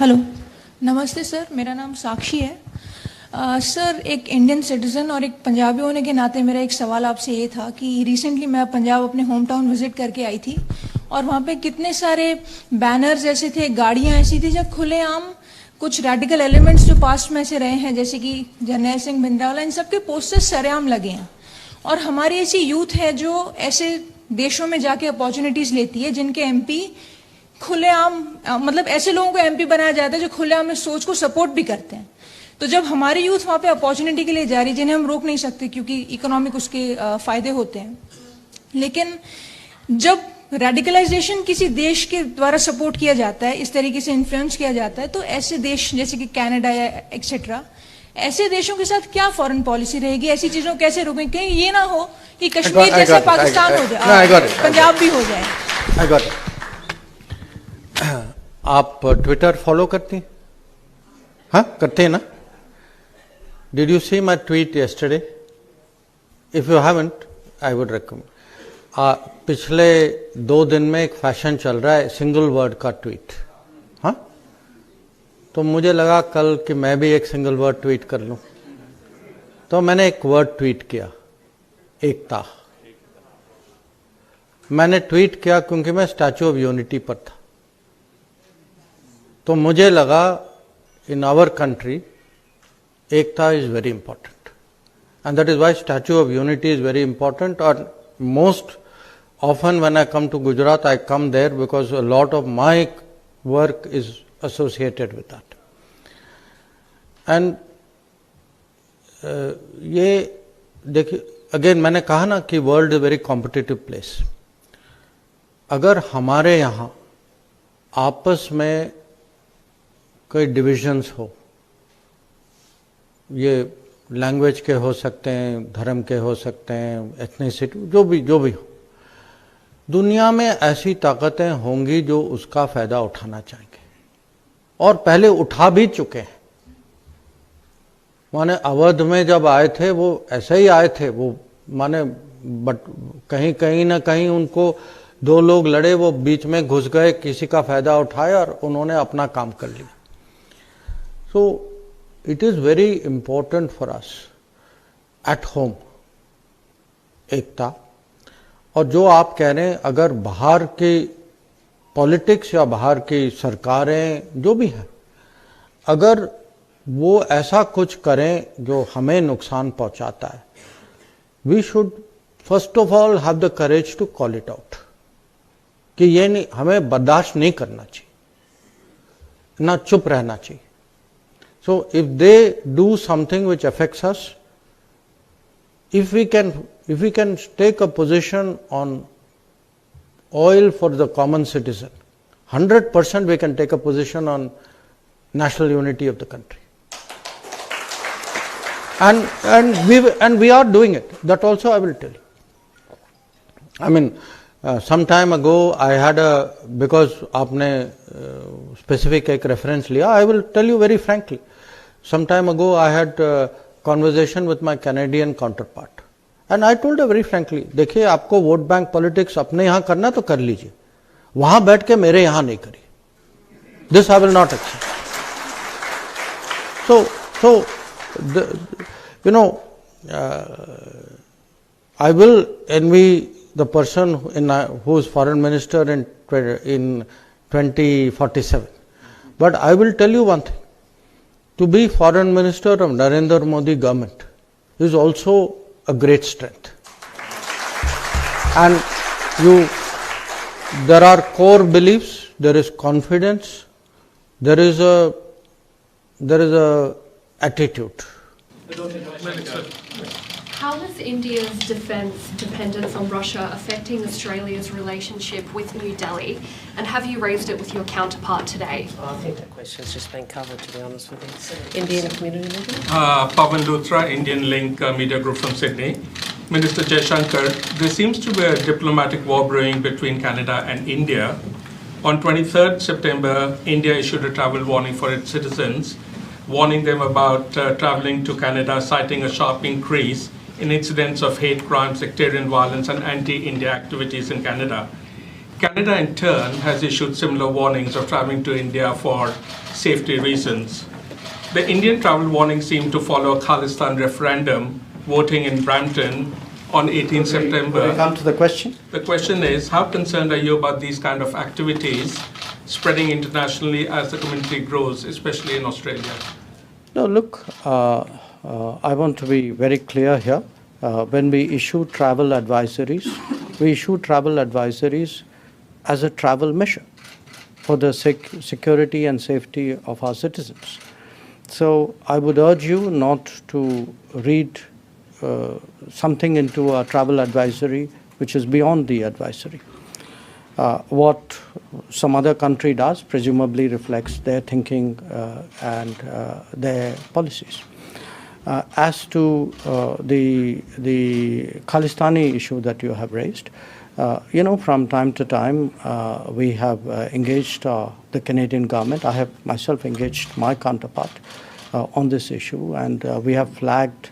Hello, नमस्ते sir. मेरा नाम साक्षी है। सर, एक इंडियन सिटीज़न और एक पंजाबी होने के नाते मेरा एक सवाल आपसे ये था कि रिसेंटली मैं पंजाब अपने होम टाउन विजिट करके आई थी और वहाँ पे कितने सारे बैनर्स ऐसे थे, गाड़ियाँ ऐसी थी जब खुलेआम कुछ रेडिकल एलिमेंट्स जो पास्ट में ऐसे रहे हैं जैसे कि जर्नैल सिंह भिंडरावाला, इन सब के पोस्टर्स सरेआम लगे हैं। और हमारी ऐसी यूथ है जो ऐसे देशों में जाके अपॉर्चुनिटीज़ लेती है जिनके एमपी खुलेआम मतलब ऐसे लोगों को एमपी बनाया जाता है जो खुलेआम इस सोच को सपोर्ट भी करते हैं। तो जब हमारी यूथ वहाँ पे अपॉर्चुनिटी के लिए जा रही है, जिन्हें हम रोक नहीं सकते क्योंकि इकोनॉमिक उसके फायदे होते हैं, लेकिन जब रेडिकलाइजेशन किसी देश के द्वारा सपोर्ट किया जाता है, इस तरीके से इन्फ्लुएंस किया जाता है, तो ऐसे देश जैसे कि कनाडा या एक्सेट्रा, ऐसे देशों के साथ क्या फॉरेन पॉलिसी रहेगी? ऐसी चीजों को कैसे रोकें? कहीं ये ना हो कि कश्मीर जैसा पाकिस्तान हो जाए, पंजाब भी हो जाए। आप ट्विटर फॉलो करती हैं? हाँ, करते हैं ना? Did you see my tweet yesterday? If you haven't, I would recommend. पिछले 2 दिन में एक फैशन चल रहा है सिंगल वर्ड का ट्वीट। हाँ, तो मुझे लगा कल कि मैं भी एक सिंगल वर्ड ट्वीट कर लूं, तो मैंने एक वर्ड ट्वीट किया, एकता। मैंने ट्वीट किया क्योंकि मैं स्टैचू ऑफ यूनिटी पर था, तो मुझे लगा इन आवर कंट्री एकता is very important and that is why statue of unity is very important. और most often when I come to Gujarat, I come there because a lot of my work is associated with that. And ये देखिए, again मैंने कहा ना कि world is very competitive place. अगर हमारे यहाँ आपस में कोई डिविजन्स हो, ये लैंग्वेज के हो सकते हैं, धर्म के हो सकते हैं, एथनिसिटी, जो भी हो, दुनिया में ऐसी ताकतें होंगी जो उसका फायदा उठाना चाहेंगे और पहले उठा भी चुके हैं। माने अवध में जब आए थे वो ऐसे ही आए थे, वो माने बट कहीं ना कहीं उनको 2 लोग लड़े, वो बीच में घुस गए, किसी का फायदा उठाए और उन्होंने अपना काम कर लिया। So it is very important for us at home Ekta. और जो आप कह रहे हैं, अगर बाहर की पॉलिटिक्स या बाहर की सरकारें जो भी हैं, अगर वो ऐसा कुछ करें जो हमें नुकसान पहुंचाता है, we should first of all have the courage to call it out कि ये नहीं, हमें बर्दाश्त नहीं करना चाहिए, ना चुप रहना चाहिए। So if they do something which affects us, if we can take a position on oil for the common citizen, 100% we can take a position on national unity of the country, and we are doing it. That also I will tell you. I mean, some time ago I had because आपने specific एक reference लिया, I will tell you very frankly. Some time ago I had conversation with my Canadian counterpart and I told her very frankly, देखिए, आपको vote bank politics अपने यहां करना तो कर लीजिए, वहां बैठ के मेरे यहां नहीं करिए. This I will not accept. So you know, I will envy the person who is foreign minister in 2047, but I will tell you one thing. To be foreign minister of Narendra Modi government is also a great strength. And there are core beliefs, there is confidence, there is a attitude. How is India's defence dependence on Russia affecting Australia's relationship with New Delhi, and have you raised it with your counterpart today? I think that question's just been covered, to be honest with you. Indian community leader? Pavan Luthra, Indian Link Media Group from Sydney. Minister Jaishankar, there seems to be a diplomatic war brewing between Canada and India. On 23rd September, India issued a travel warning for its citizens, warning them about traveling to Canada, citing a sharp increase in incidents of hate crimes, sectarian violence and anti-India activities in Canada. Canada, in turn, has issued similar warnings of traveling to India for safety reasons. The Indian travel warning seemed to follow a Khalistan referendum voting in Brampton on 18 September. Will we come to the question? The question is, how concerned are you about these kind of activities spreading internationally as the community grows, especially in Australia? No, look, I want to be very clear here. When we issue travel advisories, we issue travel advisories as a travel measure for the security and safety of our citizens. So I would urge you not to read something into a travel advisory which is beyond the advisory. What some other country does presumably reflects their thinking and their policies. As to the Khalistani issue that you have raised, from time to time we have engaged the Canadian government. I have myself engaged my counterpart on this issue, and we have flagged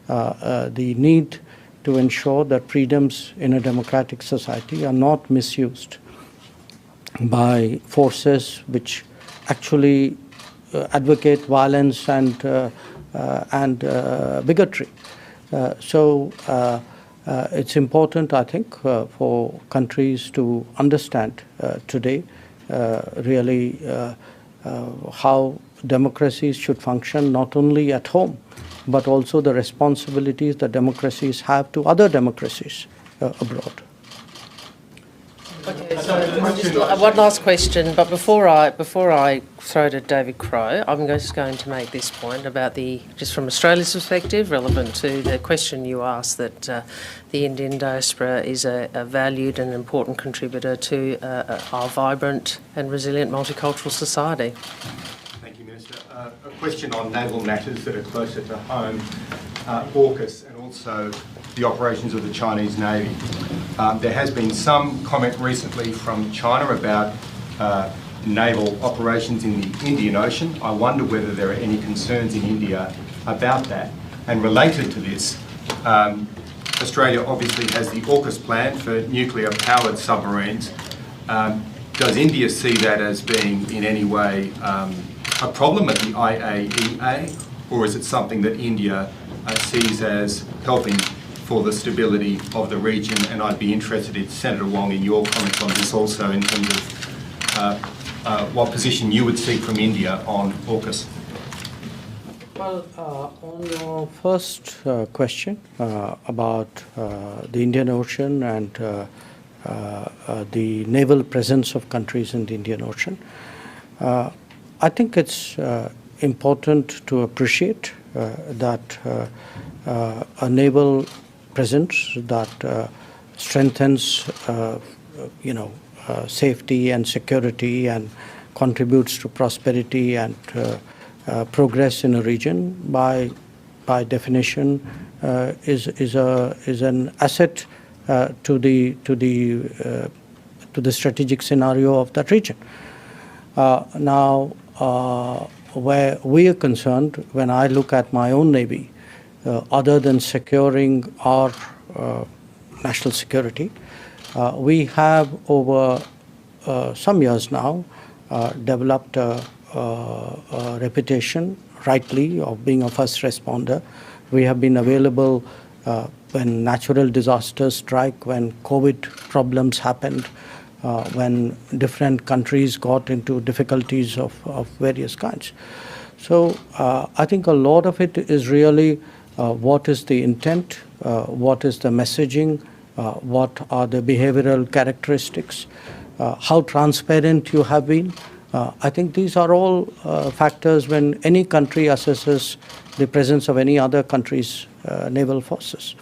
the need to ensure that freedoms in a democratic society are not misused by forces which actually advocate violence and bigotry. So it's important, I think, for countries to understand today really how democracies should function not only at home, but also the responsibilities that democracies have to other democracies abroad. Okay, so one last question, but before I throw to David Crowe, I'm just going to make this point about just from Australia's perspective, relevant to the question you asked, that the Indian diaspora is a valued and important contributor to our vibrant and resilient multicultural society. Thank you, Minister. A question on naval matters that are closer to home, AUKUS, and also the operations of the Chinese Navy. There has been some comment recently from China about naval operations in the Indian Ocean. I wonder whether there are any concerns in India about that. And related to this, Australia obviously has the AUKUS plan for nuclear-powered submarines. Does India see that as being in any way a problem at the IAEA, or is it something that India sees as helping for the stability of the region? And I'd be interested in, Senator Wong, in your comments on this also, in terms of what position you would seek from India on AUKUS. Well, on your first question about the Indian Ocean and the naval presence of countries in the Indian Ocean, I think it's important to appreciate that a naval presence that strengthens, safety and security and contributes to prosperity and progress in a region, by definition, is an asset to the strategic scenario of that region. Now, where we are concerned, when I look at my own Navy, other than securing our national security, we have over some years now developed a reputation, rightly, of being a first responder. We have been available when natural disasters strike, when COVID problems happened, when different countries got into difficulties of various kinds. So I think a lot of it is really what is the intent, what is the messaging, what are the behavioral characteristics, how transparent you have been. I think these are all factors when any country assesses the presence of any other country's naval forces.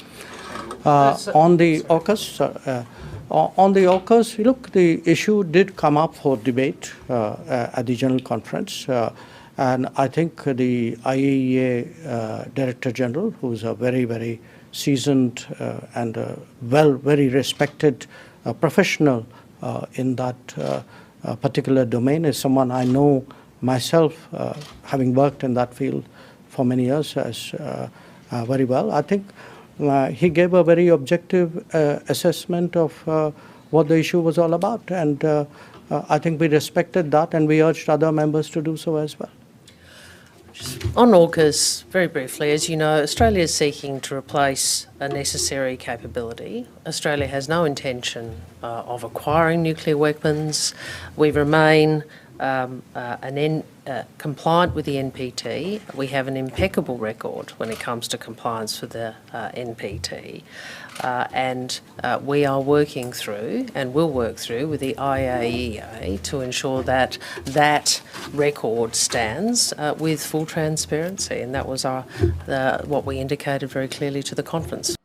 On the AUKUS, look, the issue did come up for debate at the General Conference. And I think the IAEA Director General, who is a very, very seasoned and very respected professional in that particular domain, is someone I know myself, having worked in that field for many years, as very well. I think he gave a very objective assessment of what the issue was all about. And I think we respected that, and we urged other members to do so as well. On AUKUS, very briefly, as you know, Australia is seeking to replace a necessary capability. Australia has no intention of acquiring nuclear weapons. We remain compliant with the NPT. We have an impeccable record when it comes to compliance with the NPT. And we are working through and will work through with the IAEA to ensure that that record stands with full transparency. And that was what we indicated very clearly to the conference.